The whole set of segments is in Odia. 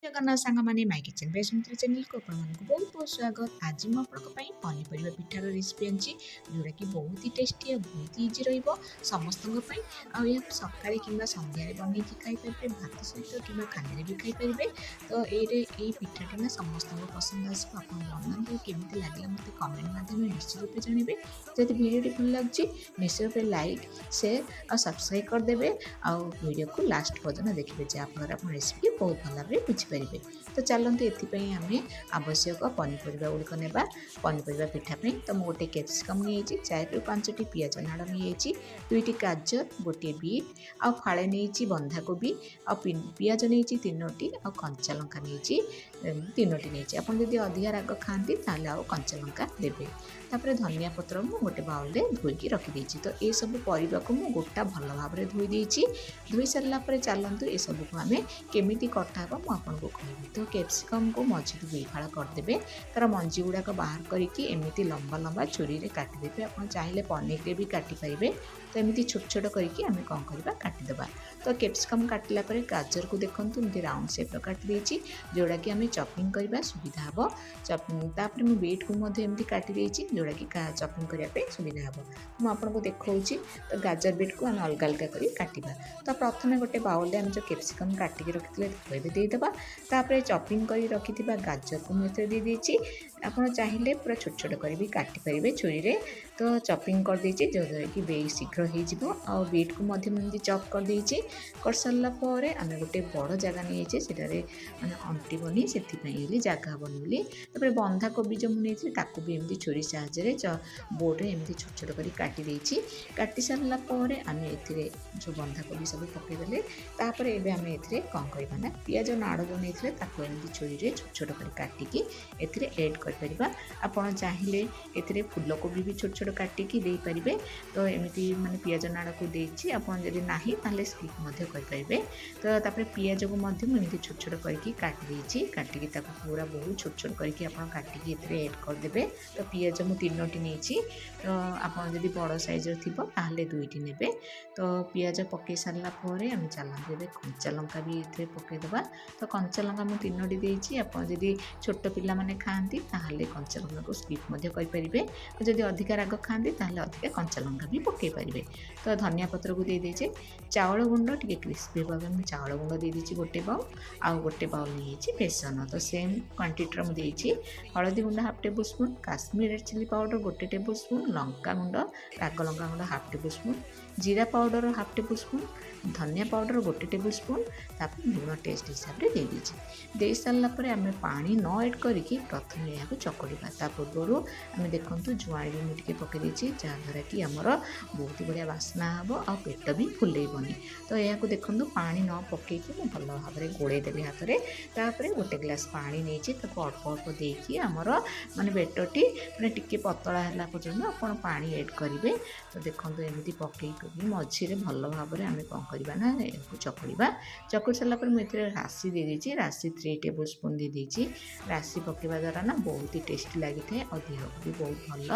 ଜଗନ୍ନାଥ ସାଙ୍ଗମାନେ ମାଇ କିଚେନ୍ ବାଇ ସୁମିତ୍ରା ଚ୍ୟାନେଲକୁ ଆପଣମାନଙ୍କୁ ବହୁତ ବହୁତ ସ୍ୱାଗତ। ଆଜି ମୁଁ ଆପଣଙ୍କ ପାଇଁ ପନିପରିବା ପିଠାର ରେସିପି ଆଣିଛି, ଯେଉଁଟାକି ବହୁତ ହି ଟେଷ୍ଟି ଆଉ ବହୁତ ଇଜି ରହିବ ସମସ୍ତଙ୍କ ପାଇଁ। ଆଉ ଏହାକୁ ସକାଳେ କିମ୍ବା ସନ୍ଧ୍ୟାରେ ବନେଇକି ଖାଇପାରିବେ, ଭାତ ସହିତ କିମ୍ବା ଖାଲିରେ ବି ଖାଇପାରିବେ। ତ ଏଇ ପିଠାଟି ନା ସମସ୍ତଙ୍କୁ ପସନ୍ଦ ଆସିବ। ଆପଣ ବନାନ୍ତୁ, କେମିତି ଲାଗିଲା ମୋତେ କମେଣ୍ଟ ମାଧ୍ୟମରେ ନିଶ୍ଚିତ ରୂପେ ଜଣାଇବେ। ଯଦି ଭିଡ଼ିଓଟି ଭଲ ଲାଗୁଛି ନିଶ୍ଚିତ ରୂପେ ଲାଇକ୍, ସେୟାର ଆଉ ସବସ୍କ୍ରାଇବ୍ କରିଦେବେ। ଆଉ ଭିଡ଼ିଓକୁ ଲାଷ୍ଟ ପର୍ଯ୍ୟନ୍ତ ଦେଖିବେ, ଯାହାଫଳରେ ଆପଣ ରେସିପି ବହୁତ ଭଲ ଭାବରେ ବୁଝିପାରିବେ। ତ ଚାଲନ୍ତୁ ଏଥିପାଇଁ ଆମେ ଆବଶ୍ୟକ ପନିପରିବା ଗୁଡ଼ିକ ନେବା। ପନିପରିବା ପିଠା ପାଇଁ ତ ମୁଁ ଗୋଟେ କ୍ୟାପ୍ସିକମ୍ ନେଇଯାଇଛି, 4ରୁ 5ଟି ପିଆଜ ନାଡ଼ ନେଇଯାଇଛି, 2ଟି ଗାଜର, ଗୋଟିଏ ବିଟ୍ ଆଉ ଫାଳେ ନେଇଛି ବନ୍ଧାକୋବି, ଆଉ ପିଆଜ ନେଇଛି 3ଟି, ଆଉ କଞ୍ଚା ଲଙ୍କା ନେଇଛି 3ଟି ନେଇଛି। ଆପଣ ଯଦି ଅଧିକା ରାଗ ଖାଆନ୍ତି ତାହେଲେ ଆଉ କଞ୍ଚା ଲଙ୍କା ଦେବେ। ତାପରେ ଧନିଆ ପତ୍ର ମୁଁ ଗୋଟେ ବାଉଲରେ ଧୋଇକି ରଖିଦେଇଛି। ତ ଏସବୁ ପରିବାକୁ ମୁଁ ଗୋଟା ଭଲ ଭାବରେ ଧୋଇ ଦେଇଛି। ଧୋଇ ସାରିଲା ପରେ ଚାଲନ୍ତୁ ଏସବୁକୁ ଆମେ କେମିତି କଟା ହେବ ମୁଁ ଆପଣଙ୍କୁ କହିବି। ତ କ୍ୟାପ୍ସିକମ୍କୁ ମଝିରୁ 2 ଫାଳ କରିଦେବେ। ତା'ର ମଞ୍ଜି ଗୁଡ଼ାକ ବାହାର କରିକି ଏମିତି ଲମ୍ବା ଲମ୍ବା ଛୁରୀରେ କାଟିଦେବେ। ଆପଣ ଚାହିଁଲେ ପନିରରେ ବି କାଟିପାରିବେ। ତ ଏମିତି ଛୋଟ ଛୋଟ କରିକି ଆମେ କ'ଣ କରିବା, କାଟିଦେବା। ତ କ୍ୟାପ୍ସିକମ୍ କାଟିଲା ପରେ ଗାଜରକୁ ଦେଖନ୍ତୁ ଏମିତି ରାଉଣ୍ଡ ସେପ୍ର କାଟି ଦେଇଛି, ଯେଉଁଟାକି ଆମେ ଚପିଂ କରିବା ସୁବିଧା ହେବ। ତାପରେ ମୁଁ ବିଟ୍କୁ ମଧ୍ୟ ଏମିତି କାଟି ଦେଇଛି, ଯେଉଁଟାକି ଚପିଂ କରିବା ପାଇଁ ସୁବିଧା ହେବ। ମୁଁ ଆପଣଙ୍କୁ ଦେଖାଉଛି। ତ ଗାଜର ବିଟ୍କୁ ଆମେ ଅଲଗା ଅଲଗା କରି କାଟିବା। ତ ପ୍ରଥମେ ଗୋଟେ ବାଉଲରେ ଆମେ ଯେଉଁ କ୍ୟାପ୍ସିକମ୍ କାଟିକି ରଖିଥିଲେ ତାକୁ ଏବେ ଦେଇଦେବା। ତାପରେ ଚପିଂ କରି ରଖିଥିବା ଗାଜରକୁ ମୁଁ ଏଥିରେ ଦେଇଦେଇଛି। ଆପଣ ଚାହିଁଲେ ପୁରା ଛୋଟ ଛୋଟ କରି ବି କାଟିପାରିବେ ଛୁରୀରେ। ତ ଚପିଂ କରିଦେଇଛି, ଯାହାଦ୍ୱାରା କି ଶୀଘ୍ର ହେଇଯିବ। ଆଉ ବିଟ୍କୁ ମଧ୍ୟ ମୁଁ ଏମିତି ଚପ୍ କରିଦେଇଛି। କରିସାରିଲା ପରେ ଆମେ ଗୋଟେ ବଡ଼ ଜାଗା ନେଇଛେ, ସେଠାରେ ମାନେ ଅଣ୍ଟିବନି, ସେଥିପାଇଁ ହେଲି ଜାଗା ହେବନି ବୋଲି। ତାପରେ ବନ୍ଧାକୋବି ଯେଉଁ ମୁଁ ନେଇଥିଲି ତାକୁ ବି ଏମିତି ଛୁରୀ ସାହାଯ୍ୟରେ ବୋର୍ଡ଼ରେ ଏମିତି ଛୋଟ ଛୋଟ କରି କାଟି ଦେଇଛି। କାଟି ସାରିଲା ପରେ ଆମେ ଏଥିରେ ଯେଉଁ ବନ୍ଧାକୋବି ସବୁ ପକାଇଦେଲେ। ତାପରେ ଏବେ ଆମେ ଏଥିରେ କ'ଣ କରିବା ନା, ପିଆଜ ନାଡ଼ ଯେଉଁ ନେଇଥିଲେ ତାକୁ ଏମିତି ଛୁରୀରେ ଛୋଟ ଛୋଟ କରି କାଟିକି ଏଥିରେ ଏଡ଼୍ କରିପାରିବା। ଆପଣ ଚାହିଁଲେ ଏଥିରେ ଫୁଲକୋବି ବି ଛୋଟ ଛୋଟ କାଟିକି ଦେଇପାରିବେ। ତ ଏମିତି ମାନେ ପିଆଜ ନାଡ଼କୁ ଦେଇଛି, ଆପଣ ଯଦି ନାହିଁ ତାହେଲେ ସ୍କିପ୍ ମଧ୍ୟ କରିପାରିବେ। ତ ତାପରେ ପିଆଜକୁ ମଧ୍ୟ ମୁଁ ଏମିତି ଛୋଟ ଛୋଟ କରିକି କାଟି ଦେଇଛି। କାଟିକି ତାକୁ ପୁରା ବହୁତ ଛୋଟ ଛୋଟ କରିକି ଆପଣ କାଟିକି ଏଥିରେ ଏଡ଼୍ କରିଦେବେ। ତ ପିଆଜ ମୁଁ 3ଟି ନେଇଛି। ତ ଆପଣ ଯଦି ବଡ଼ ସାଇଜ୍ର ଥିବ ତାହେଲେ 2ଟି ନେବେ। ତ ପିଆଜ ପକାଇ ସାରିଲା ପରେ ଆମେ ଚାଲନ୍ତୁ ଏବେ କଞ୍ଚା ଲଙ୍କା ବି ଏଥିରେ ପକାଇଦେବା। ତ କଞ୍ଚା ଲଙ୍କା ମୁଁ 3ଟି ଦେଇଛି। ଆପଣ ଯଦି ଛୋଟ ପିଲାମାନେ ଖାଆନ୍ତି ତାହେଲେ କଞ୍ଚା ଲଙ୍କାକୁ ସ୍କିପ୍ ମଧ୍ୟ କରିପାରିବେ। ଆଉ ଯଦି ଅଧିକା ରାଗ ଖାଆନ୍ତି ତାହେଲେ ଅଧିକା କଞ୍ଚା ଲଙ୍କା ବି ପକାଇ ପାରିବେ। ତ ଧନିଆ ପତ୍ରକୁ ଦେଇଦେଇଛେ। ଚାଉଳ ଗୁଣ୍ଡ ଟିକେ କ୍ରିସ୍ପି ହେବା ପାଇଁ ମୁଁ ଚାଉଳ ଗୁଣ୍ଡ ଦେଇଦେଇଛି ଗୋଟେ ବାଉଲ୍। ଆଉ ଗୋଟେ ବାଉଲ୍ ନେଇଯାଇଛି ବେସନ। ତ ସେମ୍ କ୍ୱାଣ୍ଟିଟିର ମୁଁ ଦେଇଛି। ହଳଦୀ ଗୁଣ୍ଡ 1/2 tablespoon, Kashmir red chilli powder 1 tablespoon, ଲଙ୍କାଗୁଣ୍ଡ ରାଗ ଲଙ୍କାଗୁଣ୍ଡ 1/2 ଟେବୁଲ୍ ସ୍ପୁନ୍, ଜିରା ପାଉଡ଼ର 1/2 ଟେବୁଲ୍ ସ୍ପୁନ୍, ଧନିଆ ପାଉଡ଼ର 1 ଟେବୁଲ୍ ସ୍ପୁନ୍। ତାପରେ ଲୁଣ ଟେଷ୍ଟ ହିସାବରେ ଦେଇଦେଇଛି। ଦେଇସାରିଲା ପରେ ଆମେ ପାଣି ନ ଏଡ଼୍ କରିକି ପ୍ରଥମେ ଏହାକୁ ଚକଡ଼ିବା। ତା ପୂର୍ବରୁ ଆମେ ଦେଖନ୍ତୁ ଜୁଆଣି ବି ମୁଁ ଟିକେ ପକାଇ ଦେଇଛି, ଯାହାଦ୍ୱାରା କି ଆମର ବହୁତ ବଢ଼ିଆ ବାସ୍ନା ହେବ ଆଉ ପେଟ ବି ଫୁଲେଇବନି। ତ ଏହାକୁ ଦେଖନ୍ତୁ ପାଣି ନ ପକାଇକି ମୁଁ ଭଲ ଭାବରେ ଗୋଳେଇ ଦେଲି ହାତରେ। ତାପରେ ଗୋଟେ ଗ୍ଲାସ୍ ପାଣି ନେଇଛି, ତାକୁ ଅଳ୍ପ ଅଳ୍ପ ଦେଇକି ଆମର ମାନେ ବେଟରଟି ମାନେ ଟିକେ ପତଳା ହେଲା ପର୍ଯ୍ୟନ୍ତ ଆପଣ ପାଣି ଏଡ଼୍ କରିବେ। ତ ଦେଖନ୍ତୁ ଏମିତି ପକାଇକି ମଝିରେ ଭଲ ଭାବରେ ଆମେ କ'ଣ କରିବା ନା ଏହାକୁ ଚକଡ଼ିବା। ଚକଡ଼ି ସାରିଲା ପରେ ମୁଁ ଏଥିରେ ରାଶି ଦେଇଦେଇଛି। ରାଶି 3 ଟେବୁଲ୍ ସ୍ପୁନ୍ ଦେଇଦେଇଛି। ରାଶି ପକାଇବା ଦ୍ୱାରା ନା ବହୁତ ହି ଟେଷ୍ଟି ଲାଗିଥାଏ ଆଉ ଦେହକୁ ବି ବହୁତ ଭଲ।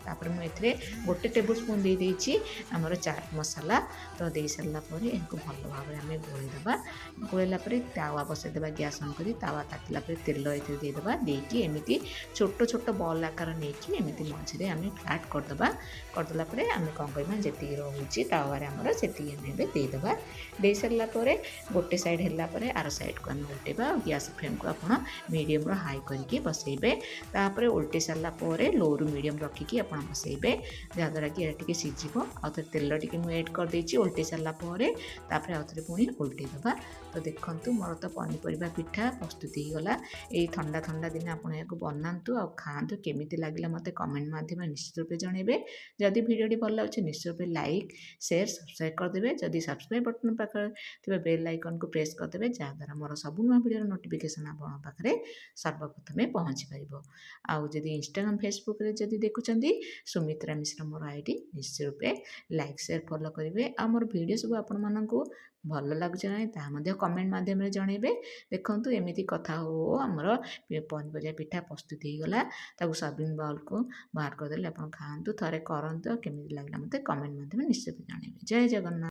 ତାପରେ ମୁଁ ଏଥିରେ 1 ଟେବୁଲ୍ ସ୍ପୁନ୍ ଦେଇଦେଇଛି ଆମର ଚାଟ୍ ମସଲା। ତ ଦେଇସାରିଲା ପରେ ଏହାକୁ ଭଲ ଭାବରେ ଆମେ ଗୋଳେଇଦେବା। ଗୋଳେଇଲା ପରେ ତାୱା ବସାଇଦେବା, ଗ୍ୟାସ୍ ଅନ୍ କରି ତାୱା ତାତିଲା ପରେ ତେଲ ଏଥିରେ ଦେଇଦେବା। ଦେଇକି ଏମିତି ଛୋଟ ଛୋଟ ବଲ୍ ଆକାର ନେଇକି ଏମିତି ମଝିରେ ଆମେ ଫ୍ଲାଟ୍ କରିଦେବା। କରିଦେଲା ପରେ ଆମେ କ'ଣ କରିବା, ଯେତିକି ରହୁଛି ତାୱାରେ ଆମର ସେତିକି ଆମେ ଏବେ ଦେଇଦେବା। ଦେଇସାରିଲା ପରେ ଗୋଟେ ସାଇଡ଼୍ ହେଲା ପରେ ଆର ସାଇଡ଼୍କୁ ଆମେ ଉଲ୍ଟେଇବା। ଆଉ ଗ୍ୟାସ୍ ଫ୍ଲେମ୍କୁ ଆପଣ ମିଡ଼ିୟମ୍ରୁ ହାଇ କରିକି ବସାଇବେ। ତାପରେ ଉଲ୍ଟେଇ ସାରିଲା ପରେ ଲୋରୁ ମିଡ଼ିୟମ୍ ରଖିକି ଆପଣ ବସାଇବେ, ଯାହାଦ୍ୱାରା କି ଏହା ଟିକେ ସିଝିବ। ଆଉ ଥରେ ତେଲ ଟିକେ ମୁଁ ଏଡ଼୍ କରିଦେଇଛି ଉଲ୍ଟେଇ ସାରିଲା ପରେ। ତାପରେ ଆଉ ଥରେ ପୁଣି ଉଲ୍ଟେଇ ଦେବା। ତ ଦେଖନ୍ତୁ ମୋର ତ ପନିପରିବା ପିଠା ପ୍ରସ୍ତୁତ ହୋଇଗଲା। ଏଇ ଥଣ୍ଡା ଥଣ୍ଡା ଦିନେ ଆପଣ ଏହାକୁ ବନାନ୍ତୁ ଆଉ ଖାଆନ୍ତୁ। କେମିତି ଲାଗିଲା ମୋତେ କମେଣ୍ଟ ମାଧ୍ୟମରେ ନିଶ୍ଚିତ ରୂପେ ଜଣାଇବେ। ଯଦି ଭିଡ଼ିଓଟି ଭଲ ଲାଗୁଛି ନିଶ୍ଚିତ ରୂପେ ଲାଇକ୍, ସେୟାର, ସବସ୍କ୍ରାଇବ୍ କରିଦେବେ। ଯଦି ସବସ୍କ୍ରାଇବ୍ ବଟନ୍ ପାଖରେ ଥିବା ବେଲ୍ ଆଇକନ୍କୁ ପ୍ରେସ୍ କରିଦେବେ, ଯାହାଦ୍ୱାରା ମୋର ସବୁ ନୂଆ ଭିଡ଼ିଓର ନୋଟିଫିକେସନ୍ ଆପଣଙ୍କ ପାଖରେ ସର୍ବପ୍ରଥମେ ପହଞ୍ଚି ପାରିବ। ଆଉ ଯଦି ଇନଷ୍ଟାଗ୍ରାମ୍, ଫେସବୁକ୍ରେ ଯଦି ଦେଖୁଛନ୍ତି ସୁମିତ୍ରା ମିଶ୍ର ମୋର ଆଇଡି, ନିଶ୍ଚିତ ରୂପେ ଲାଇକ୍, ସେୟାର, ଫଲୋ କରିବେ। ଆଉ ମୋର ଭିଡ଼ିଓ ସବୁ ଆପଣମାନଙ୍କୁ ଭଲ ଲାଗୁଛି ନା ନାହିଁ ତାହା ମଧ୍ୟ କମେଣ୍ଟ ମାଧ୍ୟମରେ ଜଣାଇବେ। ଦେଖନ୍ତୁ ଏମିତି କଥା ହଉ ଆମର ପନିପରିବା ପିଠା ପ୍ରସ୍ତୁତ ହୋଇଗଲା। ତାକୁ ସର୍ଭିଂ ବାଉଲ୍କୁ ବାହାର କରିଦେଲେ ଆପଣ ଖାଆନ୍ତୁ, ଥରେ କରନ୍ତୁ। କେମିତି ଲାଗିଲା ମୋତେ କମେଣ୍ଟ ମାଧ୍ୟମରେ ନିଶ୍ଚିତ ଜଣାଇବେ। ଜୟ ଜଗନ୍ନାଥ।